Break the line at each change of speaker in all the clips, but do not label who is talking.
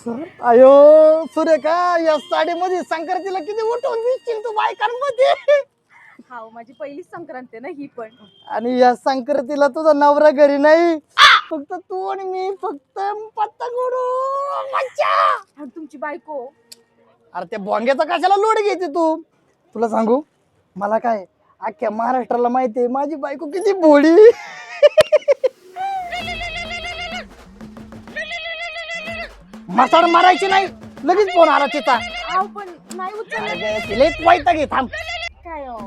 अयो सुरेखा, या साडीमध्ये संक्रांतीला किती उठवून दिसशील तू बायकांमध्ये.
हाव, माझी पहिलीच संक्रांत आहे ना ही पण.
आणि या संक्रांतीला तुझा नवरा घरी नाही, फक्त तू आणि मी, फक्त पतंग उडू मज्जा.
आणि तुमची बायको.
अरे त्या बोंग्याचा कशाला लोड घेते तू? तुला सांगू, मला काय अख्ख्या महाराष्ट्राला माहितीये माझी बायको किती भोळी. मसाड मारायची नाही, लगेच फोन आला तिचा.
आव पण नाही उचललं.
तिला वाईट घे, थांब.
काय हो?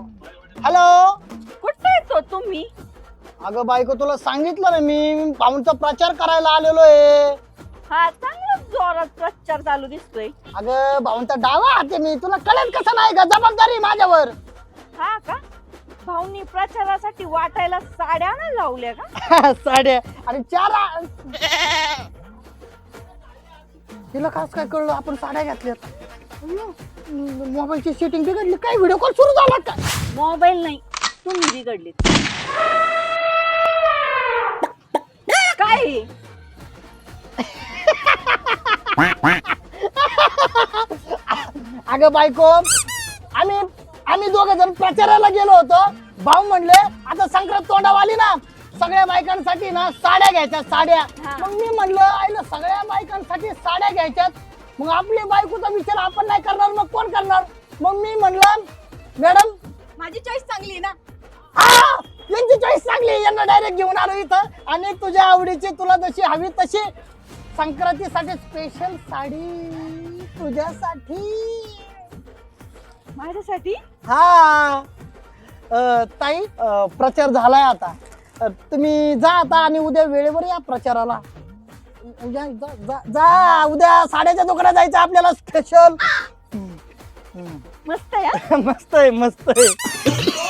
हॅलो.
कुठे येतो तुम्ही?
अगं बायको, तुला सांगितलं ना मी, पाहुणचा प्रचार करायला आलेलो आहे.
हा, चांगला जोरात प्रचार चालू दिसतोय.
अगं भाऊंचा डावा हाते मी, तुला कळेल कसं नाही का? जबाबदारी माझ्यावर.
हा का? भाऊनी प्रचारासाठी वाटायला साड्या ना लावल्या का?
साड्या आणि चार. तिला खास काय कळलं आपण साड्या घेतल्यात? मोबाईलची सेटिंग बिघडली काय? व्हिडिओ कॉल सुरू झाला का?
मोबाईल नाही, तुम्ही बिघडली. काय?
अगं बायको, आम्ही दोघं जण प्रचाराला गेलो होतो. भाऊ म्हणले आता संक्रांत तोंडावर आली ना, सगळ्या बायकांसाठी ना साड्या घ्यायच्या, साड्या. मग मी म्हणलं आईला सगळ्या बायकांसाठी साड्या घ्यायच्यात, मग आपली बायकोचा विचार आपण नाही करणार, मग कोण करणार? मग मी म्हणलं मॅडम
माझी चॉईस चांगली आहे ना.
यांची चॉईस चांगली, यांना डायरेक्ट घेऊन आलो इथं. आणि तुझ्या आवडीची, तुला जशी हवी तशी संक्रांतीसाठी स्पेशल साडी तुझ्यासाठी.
माझ्यासाठी?
हा ताई, प्रचार झालाय आता. तुम्ही जा आता आणि उद्या वेळेवर या प्रचाराला. जा जा जा, जा. उद्या साड्याच्या दुकानात जायचं आपल्याला स्पेशल.
मस्त आहे.
मस्त आहे, मस्त आहे.